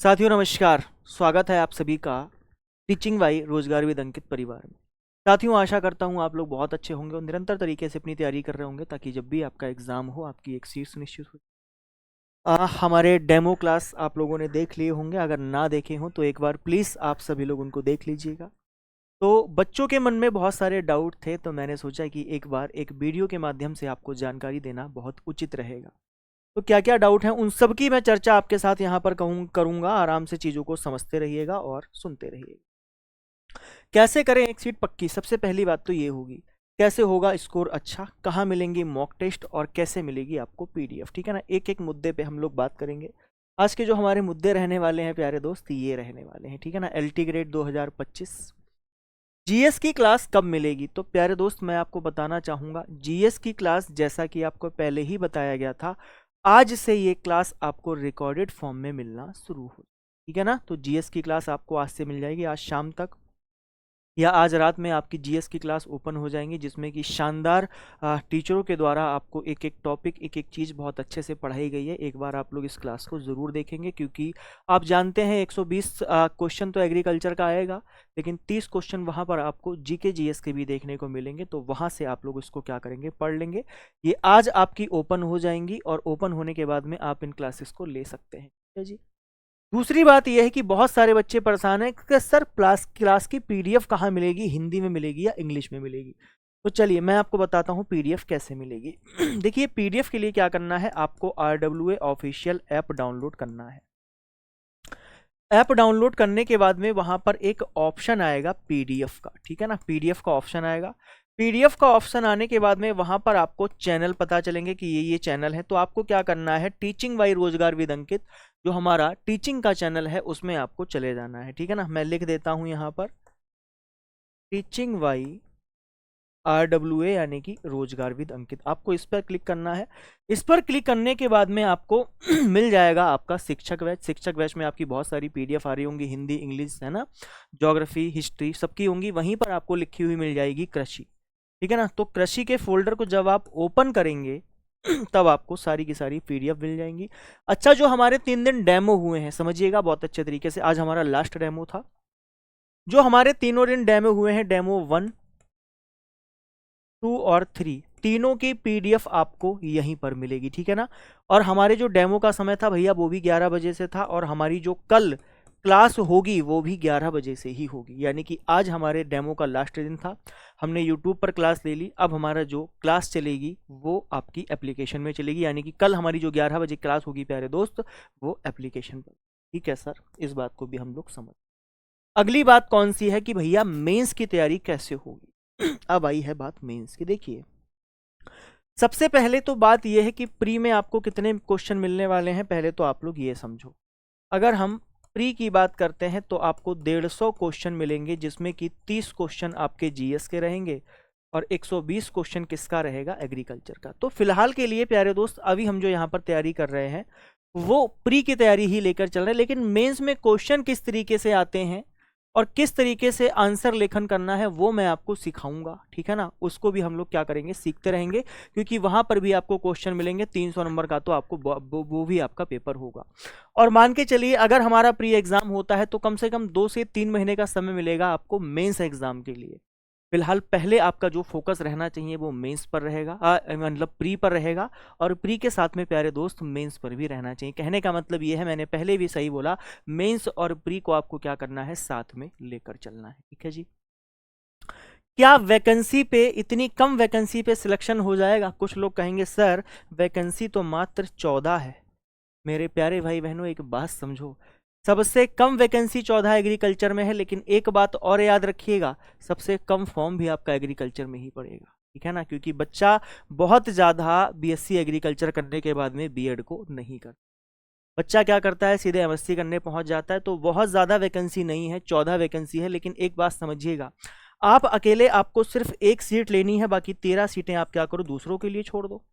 साथियों नमस्कार। स्वागत है आप सभी का टीचिंग बाई रोजगार विद अंकित परिवार में। साथियों आशा करता हूँ आप लोग बहुत अच्छे होंगे और निरंतर तरीके से अपनी तैयारी कर रहे होंगे ताकि जब भी आपका एग्जाम हो आपकी एक सीट सुनिश्चित हो। हमारे डेमो क्लास आप लोगों ने देख लिए होंगे, अगर ना देखे हों तो एक बार प्लीज़ आप सभी लोग उनको देख लीजिएगा। तो बच्चों के मन में बहुत सारे डाउट थे, तो मैंने सोचा कि एक बार एक वीडियो के माध्यम से आपको जानकारी देना बहुत उचित रहेगा। तो क्या क्या डाउट हैं उन सब की मैं चर्चा आपके साथ यहाँ पर करूँगा। आराम से चीज़ों को समझते रहिएगा और सुनते रहिएगा। कैसे करें एक सीट पक्की? सबसे पहली बात तो ये होगी, कैसे होगा स्कोर अच्छा, कहाँ मिलेंगी मॉक टेस्ट और कैसे मिलेगी आपको पीडीएफ। ठीक है ना, एक एक मुद्दे पे हम लोग बात करेंगे। आज के जो हमारे मुद्दे रहने वाले हैं प्यारे दोस्त, ये रहने वाले हैं। ठीक है ना, एलटी ग्रेड 2025 जीएस की क्लास कब मिलेगी? तो प्यारे दोस्त मैं आपको बताना चाहूँगा, जीएस की क्लास जैसा कि आपको पहले ही बताया गया था, आज से ये क्लास आपको रिकॉर्डेड फॉर्म में मिलना शुरू हो। ठीक है ना, तो जीएस की क्लास आपको आज से मिल जाएगी, आज शाम तक या आज रात में आपकी जीएस की क्लास ओपन हो जाएंगी, जिसमें कि शानदार टीचरों के द्वारा आपको एक एक टॉपिक एक एक चीज़ बहुत अच्छे से पढ़ाई गई है। एक बार आप लोग इस क्लास को ज़रूर देखेंगे, क्योंकि आप जानते हैं 120 क्वेश्चन तो एग्रीकल्चर का आएगा, लेकिन 30 क्वेश्चन वहाँ पर आपको जीके जीएस के भी देखने को मिलेंगे। तो वहाँ से आप लोग इसको क्या करेंगे, पढ़ लेंगे। ये आज आपकी ओपन हो जाएंगी और ओपन होने के बाद में आप इन क्लासेस को ले सकते हैं। ठीक है जी। दूसरी बात यह है कि बहुत सारे बच्चे परेशान हैं कि सर क्लास की पीडीएफ कहाँ मिलेगी, हिंदी में मिलेगी या इंग्लिश में मिलेगी। तो चलिए मैं आपको बताता हूँ पीडीएफ कैसे मिलेगी। देखिए पीडीएफ के लिए क्या करना है, आपको RWA ऑफिशियल ऐप डाउनलोड करना है। ऐप डाउनलोड करने के बाद में वहां पर एक ऑप्शन आएगा पीडीएफ का। ठीक है ना, पीडीएफ का ऑप्शन आएगा। पीडीएफ का ऑप्शन आने के बाद में वहां पर आपको चैनल पता चलेंगे कि ये चैनल है। तो आपको क्या करना है, टीचिंग बाई रोजगार विद अंकित जो हमारा टीचिंग का चैनल है उसमें आपको चले जाना है। ठीक है ना, मैं लिख देता हूं यहाँ पर टीचिंग बाई RWA यानी कि रोजगार विद अंकित। आपको इस पर क्लिक करना है। इस पर क्लिक करने के बाद में आपको मिल जाएगा आपका शिक्षक बैच। शिक्षक बैच में आपकी बहुत सारी पीडीएफ आ रही होंगी, हिंदी इंग्लिश है ना, ज्योग्राफी हिस्ट्री सबकी होंगी। वहीं पर आपको लिखी हुई मिल जाएगी कृषि। ठीक है ना, तो कृषि के फोल्डर को जब आप ओपन करेंगे तब आपको सारी की सारी पीडीएफ मिल जाएंगी। अच्छा, जो हमारे 3 दिन डेमो हुए हैं समझिएगा बहुत अच्छे तरीके से। आज हमारा लास्ट डेमो था। जो हमारे तीनों दिन डेमो हुए हैं, डेमो 1, 2 और 3, तीनों की पीडीएफ आपको यहीं पर मिलेगी। ठीक है ना, और हमारे जो डेमो का समय था भैया वो भी 11 बजे से था, और हमारी जो कल क्लास होगी वो भी 11 बजे से ही होगी। यानी कि आज हमारे डेमो का लास्ट दिन था, हमने यूट्यूब पर क्लास ले ली। अब हमारा जो क्लास चलेगी वो आपकी एप्लीकेशन में चलेगी, यानी कि कल हमारी जो 11 बजे क्लास होगी प्यारे दोस्त वो एप्लीकेशन पर। ठीक है सर, इस बात को भी हम लोग समझ। अगली बात कौन सी है कि भैया मेंस की तैयारी कैसे होगी। अब आई है बात मेंस की। देखिए सबसे पहले तो बात यह है कि प्री में आपको कितने क्वेश्चन मिलने वाले हैं, पहले तो आप लोग ये समझो। अगर हम प्री की बात करते हैं तो आपको 150 क्वेश्चन मिलेंगे, जिसमें कि 30 क्वेश्चन आपके जीएस के रहेंगे और 120 क्वेश्चन किसका रहेगा, एग्रीकल्चर का। तो फिलहाल के लिए प्यारे दोस्त अभी हम जो यहाँ पर तैयारी कर रहे हैं वो प्री की तैयारी ही लेकर चल रहे हैं, लेकिन मेंस में क्वेश्चन किस तरीके से आते हैं और किस तरीके से आंसर लेखन करना है वो मैं आपको सिखाऊंगा। ठीक है ना, उसको भी हम लोग क्या करेंगे, सीखते रहेंगे, क्योंकि वहां पर भी आपको क्वेश्चन मिलेंगे 300 नंबर का, तो आपको वो भी आपका पेपर होगा। और मान के चलिए अगर हमारा प्री एग्जाम होता है तो कम से कम 2 से 3 महीने का समय मिलेगा आपको मेंस एग्जाम के लिए। फिलहाल पहले आपका जो फोकस रहना चाहिए वो मेंस पर रहेगा, मतलब प्री पर रहेगा, और प्री के साथ में प्यारे दोस्त मेंस पर भी रहना चाहिए। कहने का मतलब ये है, मैंने पहले भी सही बोला, मेंस और प्री को आपको क्या करना है, साथ में लेकर चलना है। ठीक है जी। क्या वैकेंसी पे, इतनी कम वैकेंसी पे सिलेक्शन हो जाएगा? कुछ लोग कहेंगे सर वैकेंसी तो मात्र 14 है। मेरे प्यारे भाई बहनों एक बात समझो, सबसे कम वैकेंसी 14 एग्रीकल्चर में है, लेकिन एक बात और याद रखिएगा, सबसे कम फॉर्म भी आपका एग्रीकल्चर में ही पड़ेगा। ठीक है ना, क्योंकि बच्चा बहुत ज़्यादा बीएससी एग्रीकल्चर करने के बाद में बीएड को नहीं करता। बच्चा क्या करता है, सीधे एमएससी करने पहुंच जाता है। तो बहुत ज़्यादा वैकेंसी नहीं है, 14 वैकेंसी है। लेकिन एक बात समझिएगा, आप अकेले आपको सिर्फ एक सीट लेनी है, बाकी 13 सीटें आप क्या करो, दूसरों के लिए छोड़ दो।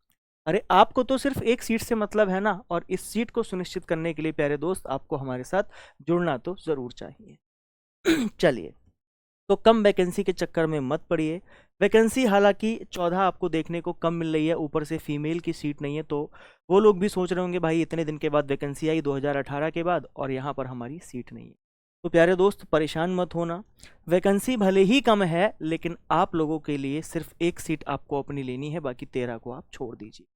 अरे आपको तो सिर्फ एक सीट से मतलब है ना, और इस सीट को सुनिश्चित करने के लिए प्यारे दोस्त आपको हमारे साथ जुड़ना तो जरूर चाहिए। चलिए तो कम वैकेंसी के चक्कर में मत पड़िए। वैकेंसी हालांकि 14 आपको देखने को कम मिल रही है, ऊपर से फीमेल की सीट नहीं है, तो वो लोग भी सोच रहे होंगे भाई इतने दिन के बाद वैकेंसी आई 2018 के बाद और यहाँ पर हमारी सीट नहीं है। तो प्यारे दोस्त परेशान मत होना, वैकेंसी भले ही कम है लेकिन आप लोगों के लिए सिर्फ एक सीट आपको अपनी लेनी है, बाकी 13 को आप छोड़ दीजिए।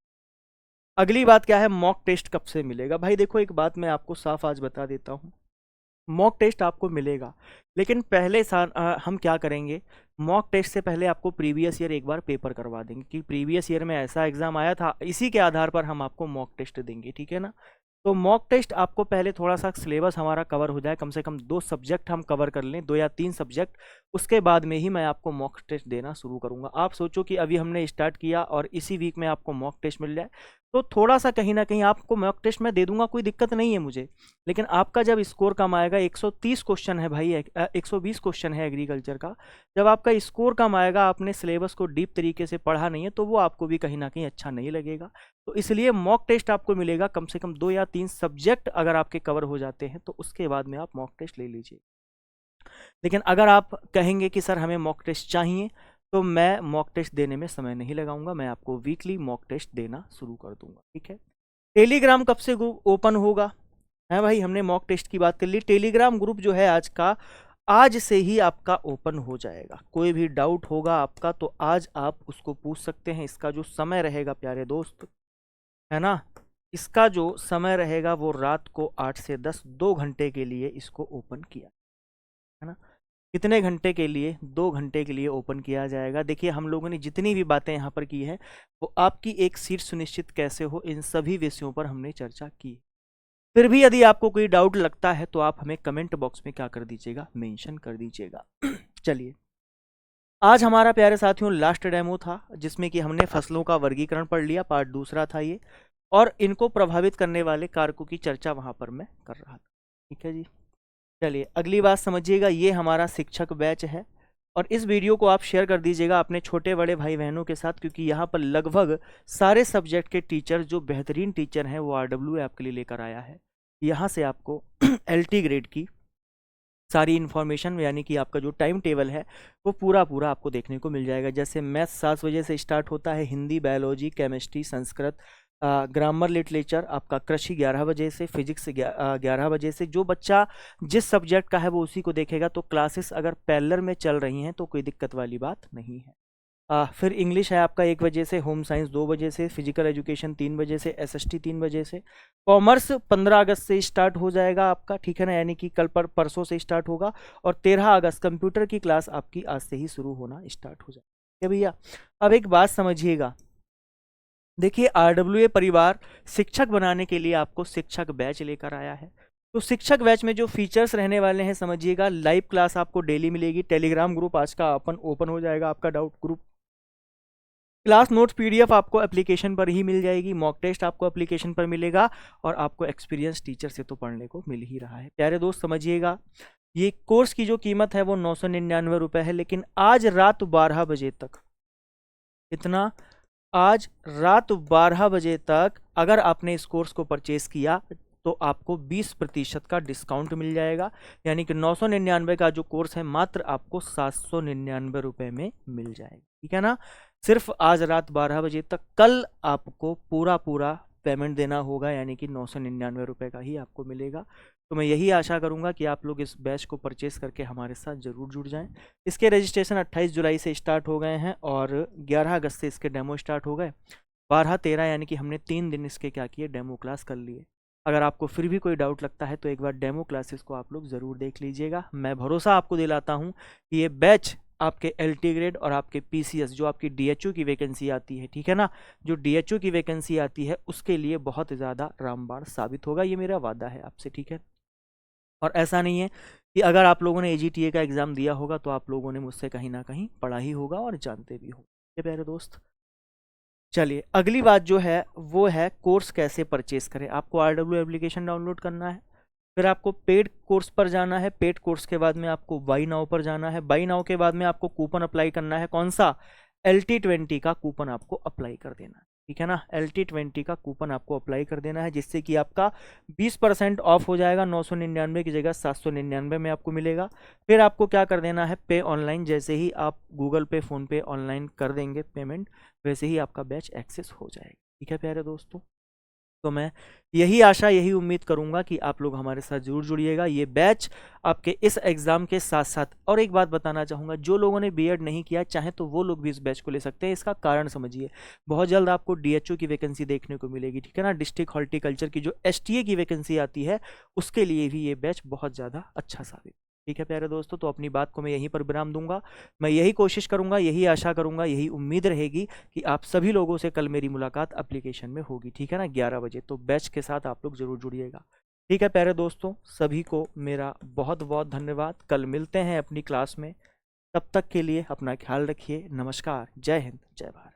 अगली बात क्या है, मॉक टेस्ट कब से मिलेगा? भाई देखो एक बात मैं आपको साफ आज बता देता हूँ, मॉक टेस्ट आपको मिलेगा लेकिन पहले साल हम क्या करेंगे, मॉक टेस्ट से पहले आपको प्रीवियस ईयर एक बार पेपर करवा देंगे कि प्रीवियस ईयर में ऐसा एग्जाम आया था, इसी के आधार पर हम आपको मॉक टेस्ट देंगे, ठीक है ना। तो मॉक टेस्ट आपको पहले थोड़ा सा सिलेबस हमारा कवर हो जाए, कम से कम 2 सब्जेक्ट हम कवर कर लें, 2 या 3 सब्जेक्ट, उसके बाद में ही मैं आपको मॉक टेस्ट देना शुरू करूंगा। आप सोचो कि अभी हमने स्टार्ट किया और इसी वीक में आपको मॉक टेस्ट मिल जाए, तो थोड़ा सा कहीं ना कहीं आपको मॉक टेस्ट में दे दूंगा, कोई दिक्कत नहीं है मुझे, लेकिन आपका जब स्कोर कम आएगा, 130 क्वेश्चन है भाई, 120 क्वेश्चन है एग्रीकल्चर का, जब आपका स्कोर कम आएगा, आपने सिलेबस को डीप तरीके से पढ़ा नहीं है, तो वो आपको भी कहीं ना कहीं अच्छा नहीं लगेगा। तो इसलिए मॉक टेस्ट आपको मिलेगा, कम से कम 2 या 3 सब्जेक्ट अगर आपके कवर हो जाते हैं तो उसके बाद में आप मॉक टेस्ट ले लीजिए। लेकिन अगर आप कहेंगे कि सर हमें मॉक टेस्ट चाहिए, तो मैं मॉक टेस्ट देने में समय नहीं लगाऊंगा, मैं आपको वीकली मॉक टेस्ट देना शुरू कर दूंगा, ठीक है। टेलीग्राम कब से ओपन होगा? है भाई, हमने मॉक टेस्ट की बात कर ली, टेलीग्राम ग्रुप जो है आज से ही आपका ओपन हो जाएगा। कोई भी डाउट होगा आपका तो आज आप उसको पूछ सकते हैं। इसका जो समय रहेगा प्यारे दोस्त, है ना, इसका जो समय रहेगा वो रात को 8 से 10, 2 घंटे के लिए इसको ओपन किया, है ना। कितने घंटे के लिए? 2 घंटे के लिए ओपन किया जाएगा। देखिए हम लोगों ने जितनी भी बातें यहाँ पर की है वो आपकी एक सीट सुनिश्चित कैसे हो, इन सभी विषयों पर हमने चर्चा की। फिर भी यदि आपको कोई डाउट लगता है तो आप हमें कमेंट बॉक्स में क्या कर दीजिएगा, मेंशन कर दीजिएगा। चलिए, आज हमारा प्यारे साथियों लास्ट डेमो था जिसमें कि हमने फसलों का वर्गीकरण पढ़ लिया, पार्ट दूसरा था ये, और इनको प्रभावित करने वाले कारकों की चर्चा वहां पर मैं कर रहा था, ठीक है जी। चलिए अगली बात समझिएगा, ये हमारा शिक्षक बैच है और इस वीडियो को आप शेयर कर दीजिएगा अपने छोटे बड़े भाई बहनों के साथ, क्योंकि यहाँ पर लगभग सारे सब्जेक्ट के टीचर जो बेहतरीन टीचर हैं वो RWA आपके लिए लेकर आया है। यहाँ से आपको LT ग्रेड की सारी इन्फॉर्मेशन, यानी कि आपका जो टाइम टेबल है वो पूरा आपको देखने को मिल जाएगा। जैसे मैथ्स 7 बजे से स्टार्ट होता है, Hindi, biology, chemistry, Sanskrit, grammar, literature, आपका कृषि 11 बजे से, फिजिक्स 11 बजे से। जो बच्चा जिस सब्जेक्ट का है वो उसी को देखेगा। तो क्लासेस अगर पैरेलल में चल रही हैं तो कोई दिक्कत वाली बात नहीं है। फिर इंग्लिश है आपका 1 बजे से, होम साइंस 2 बजे से, फिजिकल एजुकेशन 3 बजे से, SST 3 बजे से। कॉमर्स 15 अगस्त से स्टार्ट हो जाएगा आपका, ठीक है ना, यानी कि कल परसों से स्टार्ट होगा। और 13 अगस्त कंप्यूटर की क्लास आपकी आज से ही शुरू होना स्टार्ट हो जाएगी भैया। अब एक बात समझिएगा, देखिए RWA परिवार शिक्षक बनाने के लिए आपको शिक्षक बैच लेकर आया है। तो शिक्षक बैच में जो फीचर्स रहने वाले हैं समझिएगा, लाइव क्लास आपको डेली मिलेगी, टेलीग्राम ग्रुप आज का ओपन हो जाएगा आपका doubt group, class notes PDF आपको एप्लीकेशन पर ही मिल जाएगी, मॉक टेस्ट आपको एप्लीकेशन पर मिलेगा और आपको एक्सपीरियंस टीचर से तो पढ़ने को मिल ही रहा है। प्यारे दोस्त समझिएगा, ये कोर्स की जो कीमत है वो 999 रुपये है, लेकिन आज रात 12 बजे तक, इतना, आज रात 12 बजे तक अगर आपने इस कोर्स को परचेस किया तो आपको 20% का डिस्काउंट मिल जाएगा, यानी कि 999 का जो कोर्स है मात्र आपको 799 रुपये में मिल जाएगा, ठीक है ना। सिर्फ आज रात 12 बजे तक, कल आपको पूरा पेमेंट देना होगा, यानी कि 999 रुपये का ही आपको मिलेगा। तो मैं यही आशा करूंगा कि आप लोग इस बैच को परचेस करके हमारे साथ ज़रूर जुड़ जाएं। इसके रजिस्ट्रेशन 28 जुलाई से स्टार्ट हो गए हैं और 11 अगस्त से इसके डेमो स्टार्ट हो गए। 12-13 यानी कि हमने 3 दिन इसके क्या किए, डेमो क्लास कर लिए। अगर आपको फिर भी कोई डाउट लगता है तो एक बार डेमो क्लासेस को आप लोग ज़रूर देख लीजिएगा। मैं भरोसा आपको दिलाता हूँ कि ये बैच आपके LT ग्रेड और आपके PCS, जो आपकी DHO की वैकेंसी आती है, ठीक है ना, जो DHO की वैकेंसी आती है उसके लिए बहुत ज़्यादा रामबाण साबित होगा, ये मेरा वादा है आपसे, ठीक है। और ऐसा नहीं है कि अगर आप लोगों ने AGTA का एग्ज़ाम दिया होगा तो आप लोगों ने मुझसे कहीं ना कहीं पढ़ा ही होगा और जानते भी हो, प्यारे दोस्त। चलिए अगली बात जो है वो है कोर्स कैसे परचेस करें। आपको RWA एप्लीकेशन डाउनलोड करना है, फिर आपको पेड कोर्स पर जाना है, पेड कोर्स के बाद में आपको बाई नाउ पर जाना है, बाई नाउ के बाद में आपको कूपन अप्लाई करना है। कौन सा? LT20 का कूपन आपको अप्लाई कर देना है। ठीक है ना। LT20 का कूपन आपको अप्लाई कर देना है, जिससे कि आपका 20% ऑफ हो जाएगा। 999 की जगह 799 में आपको मिलेगा। फिर आपको क्या कर देना है, पे ऑनलाइन। जैसे ही आप गूगल पे, फ़ोन पे ऑनलाइन कर देंगे पेमेंट, वैसे ही आपका बैच एक्सेस हो जाएगा। ठीक है प्यारे दोस्तों, तो मैं यही आशा, यही उम्मीद करूंगा कि आप लोग हमारे साथ जरूर जुड़िएगा। ये बैच आपके इस एग्ज़ाम के साथ साथ, और एक बात बताना चाहूँगा, जो लोगों ने बीएड नहीं किया चाहे तो वो लोग भी इस बैच को ले सकते हैं। इसका कारण समझिए, बहुत जल्द आपको डीएचओ की वैकेंसी देखने को मिलेगी, ठीक है ना। डिस्ट्रिक्ट हॉर्टिकल्चर की जो एसटीए की वैकेंसी आती है, उसके लिए भी ये बैच बहुत ज़्यादा अच्छा साबित। ठीक है प्यारे दोस्तों, तो अपनी बात को मैं यहीं पर विराम दूंगा। मैं यही कोशिश करूंगा, यही आशा करूंगा, यही उम्मीद रहेगी कि आप सभी लोगों से कल मेरी मुलाकात एप्लीकेशन में होगी, ठीक है ना, 11 बजे। तो बैच के साथ आप लोग जरूर जुड़िएगा। ठीक है प्यारे दोस्तों, सभी को मेरा बहुत बहुत धन्यवाद। कल मिलते हैं अपनी क्लास में। तब तक के लिए अपना ख्याल रखिए। नमस्कार, जय हिंद, जय भारत।